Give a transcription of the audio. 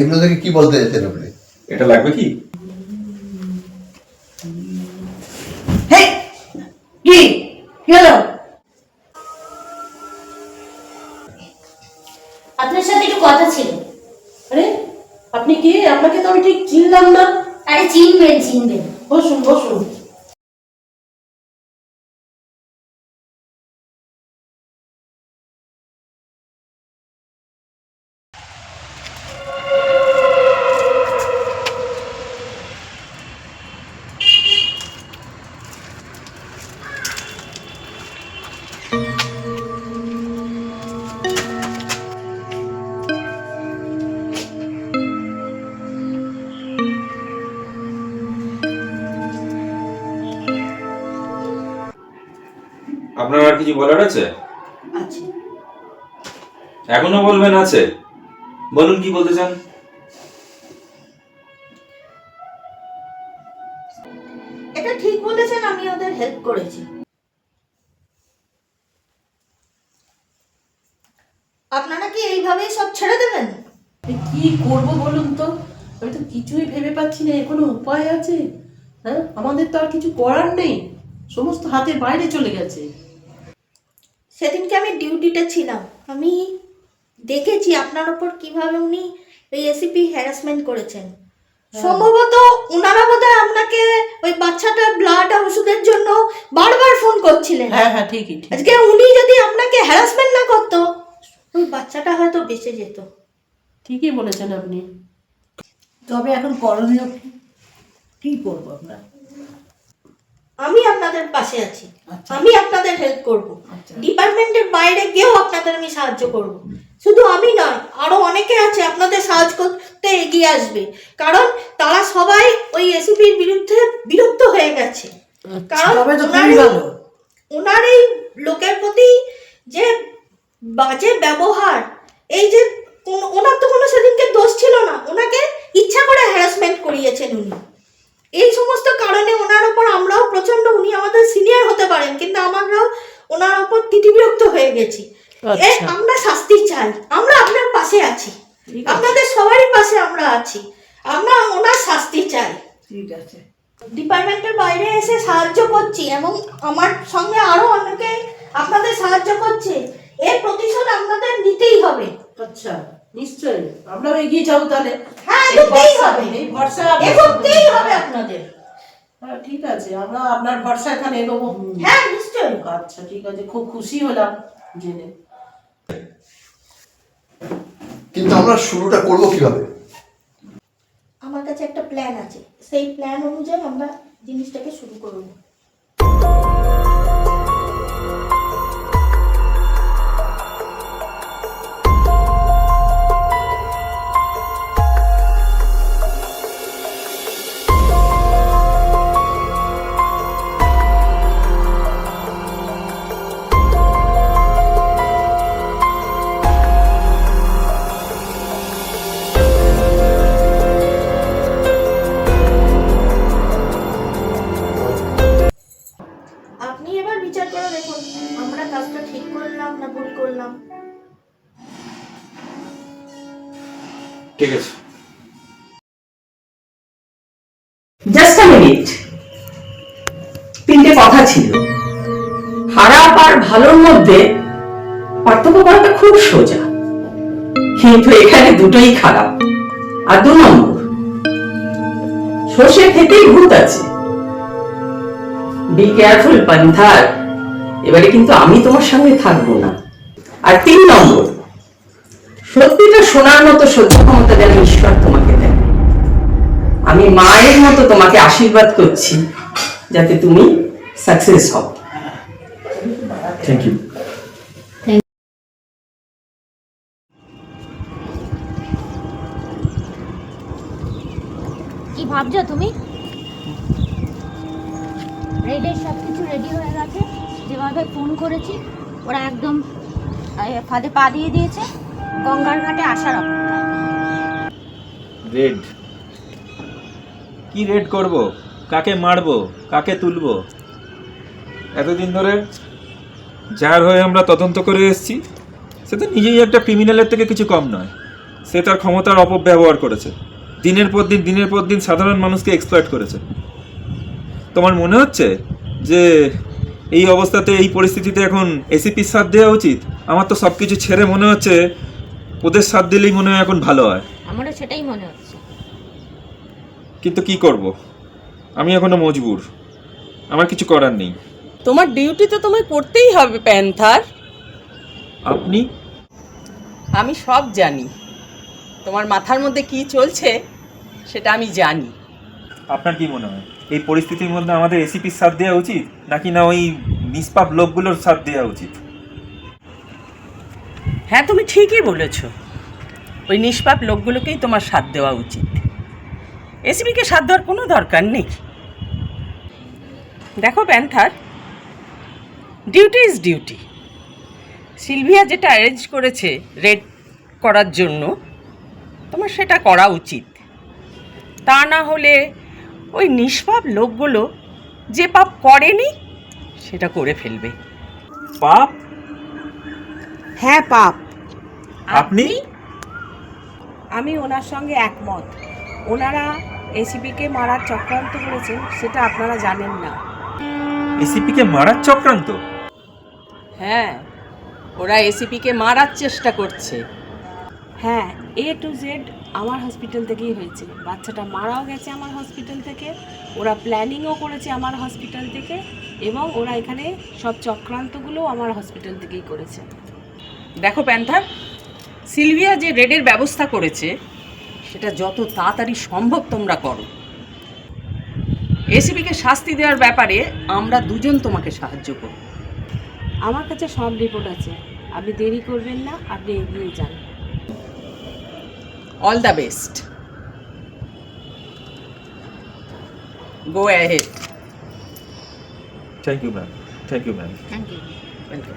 এগুলো থেকে কি বলতে চাইছেন আপনি? এটা লাগবে কি? কি হলো? আপনার সাথে একটু কথা ছিল। আরে আপনি কে? আপনাকে তো আমি ঠিক চিনলাম না। আরে চিনবেন। বসুন বসুন। আপনার আর কিছু বলার আছে? আচ্ছা, এখনো বলবেন আছে? বলুন কি বলতে চান। এটা ঠিক বলেছেন, আমি ওদের হেল্প করেছি। আপনারা কি এইভাবেই সব ছেড়ে দেবেন? কি করব বলুন তো? আমি তো কিছুই ভেবে পাচ্ছি না। এর কোনো উপায় আছে? হ্যাঁ, আমাদের তো আর কিছু করার নেই, সমস্ত হাতের বাইরে চলে গেছে। সেদিনকে আমি ডিউটিতে ছিলাম, আমি দেখেছি আপনার ওপর কিভাবে উনি ওই এসিপি হ্যারাসমেন্ট করেছেন। সম্ভবত ওনারা বোধহয় আপনাকে ওই বাচ্চাটার ব্লাড ওষুধের জন্য বারবার ফোন করছিলেন। হ্যাঁ হ্যাঁ, ঠিকই ঠিক। আজকে উনি যদি আপনাকে হ্যারাসমেন্ট না করতো, ওই বাচ্চাটা হয়তো বেঁচে যেত। ঠিকই বলেছেন আপনি। তবে এখন করণীয় কি করবো আমরা? আমি আপনাদের পাশে আছি, আচ্ছা। আমি আপনাদের হেল্প করব। আচ্ছা। ডিপার্টমেন্টের বাইরে গিয়েও আপনাদের আমি সাহায্য করব। শুধু আমি নয়, আরো অনেকে আছে আপনাদের সাহায্য করতে এগিয়ে আসবে, কারণ তারা সবাই ওই এসিপির বিরুদ্ধে বিরক্ত হয়ে গেছে। কারণ ওনার এই লোকের প্রতি যে বাজে ব্যবহার, এই যে ওনার তো কোনো সেদিনকে দোষ ছিল না, ওনাকে ইচ্ছা করে হ্যারাসমেন্ট করিয়েছেন উনি। এই সমস্ত কারণে ওনার ওপর আমরাও প্রচন্ড, উনি আমাদের সিনিয়র হতে পারেন কিন্তু আমরাও ওনার ওপর তিতিবিরক্ত হয়ে গেছি। আমরা শাস্তি চাই, আমরা আপনার পাশে আছি, আপনাদের সবারই পাশে আমরা আছি, আমরা ওনার শাস্তি চাই। ঠিক আছে, ডিপার্টমেন্টের বাইরে এসে সাহায্য করছি এবং আমার সঙ্গে আরো অনেকে আপনাদের সাহায্য করছে, এর প্রতিশোধ আপনাদের নিতেই হবে। আচ্ছা নিশ্চয়ই আমরাও এগিয়ে যাবো তাহলে। হ্যাঁ, এগোতেই হবে, এই ভরসা এগোতেই হবে আপনাদের। হ্যাঁ ঠিক আছে, আমরা আপনার ভরসা এখানে এগোবো। হ্যাঁ নিশ্চয়ই। আচ্ছা ঠিক আছে, খুব খুশি হলাম জেনে। কিন্তু আমরা শুরুটা করব কিভাবে? আমার কাছে একটা প্ল্যান আছে, সেই প্ল্যান অনুযায়ী আমরা জিনিসটাকে শুরু করব। আপনি এবার বিচার করে দেখুন, আমরা কাজটা ঠিক করলাম না ভুল করলাম। ঠিক আছে। Just a minute. তিনটে কথা ছিল। খারাপ আর ভালোর মধ্যে পার্থক্য করাটা খুব সোজা, কিন্তু এখানে দুটোই খারাপ। আর 2 নম্বর, সর্ষে খেতেই ভূত আছে। বি কেয়ারফুল পান্থার, এবারে কিন্তু আমি তোমার সঙ্গে থাকবো না। আর 3 নম্বর, সত্যিটা শোনার মতো সহ্য ক্ষমতা যেন ঈশ্বর তোমাকে দেয়। আমি মায়ের মতো তোমাকে আশীর্বাদ করছি যাতে তুমি সাকসেস হও। Thank you. কি ভাবছো তুমি? রেডের সব কিছু রেডি হয়ে গেছে, যেভাবে ফোন করেছি ওরা একদম ফাঁদে পা দিয়ে দিয়েছে। গঙ্গার ঘাটে আসার অপেক্ষা। রেড? কি রেড করব? কাকে মারবো? কাকে তুলবো? এতদিন ধরে যার হয়ে আমরা তদন্ত করে এসেছি সে তো নিজেই একটা ক্রিমিনালের থেকে কিছু কম নয়। সে তার ক্ষমতার অপব্যবহার করেছে, দিনের পর দিন সাধারণ মানুষকে এক্সপ্লয়েট করেছে। তোমার মনে হচ্ছে যে এই অবস্থাতে, এই পরিস্থিতিতে এখন এসিপির সাথ দেওয়া উচিত? আমার তো সব কিছু ছেড়ে মনে হচ্ছে ওদের সাথ দিলেই মনে হয় এখন ভালো হয়। আমারও সেটাই মনে হচ্ছে। কিন্তু কি করব, আমি এখনো মজবুর, আমার কিছু করার নেই। তোমার ডিউটি তো তোমায় করতেই হবে প্যান্থার। আপনি? আমি সব জানি, তোমার মাথার মধ্যে কি চলছে সেটা আমি জানি। আপনার কি মনে হয় এই পরিস্থিতির মধ্যে আমাদের এসিপির সাথ দেওয়া উচিত, নাকি না ওই নিষ্পাপ লোকগুলোর সাথ দেওয়া উচিত? হ্যাঁ, তুমি ঠিকই বলেছ, ওই নিষ্পাপ লোকগুলোকেই তোমার সাথ দেওয়া উচিত। এসিপিকে সাথ দেওয়ার কোনো দরকার নেই। দেখো panther, duty is duty. Sylvia যেটা অ্যারেঞ্জ করেছে রেড করার জন্য, তোমার সেটা করা উচিত। তা না হলে ওই নিষ্পাপ লোকগুলো যে পাপ করেনি সেটা করে ফেলবে। পাপ? হ্যাঁ, পাপ। আপনি? আমি ওনার সঙ্গে একমত। ওনারা এসিপিকে মারার চক্রান্ত করেছেন, সেটা আপনারা জানেন না। এসিপিকে মারার চক্রান্ত? হ্যাঁ, ওরা এসিপিকে মারার চেষ্টা করছে। হ্যাঁ, A to Z আমার হসপিটাল থেকেই হয়েছে। বাচ্চাটা মারাও গেছে আমার হসপিটাল থেকে, ওরা প্ল্যানিংও করেছে আমার হসপিটাল থেকে, এবং ওরা এখানে সব চক্রান্তগুলো আমার হসপিটাল থেকেই করেছে। দেখো প্যান্থার, সিলভিয়া যে রেডের ব্যবস্থা করেছে সেটা যত তাড়াতাড়ি সম্ভব তোমরা করো। এসিপিকে শাস্তি দেওয়ার ব্যাপারে আমরা দুজন তোমাকে সাহায্য করব। আমার কাছে সব রিপোর্ট আছে, আপনি দেরি করবেন না, আপনি এগিয়ে যান। All the best, go ahead. Thank you ma'am, thank you ma'am. Thank you. Welcome.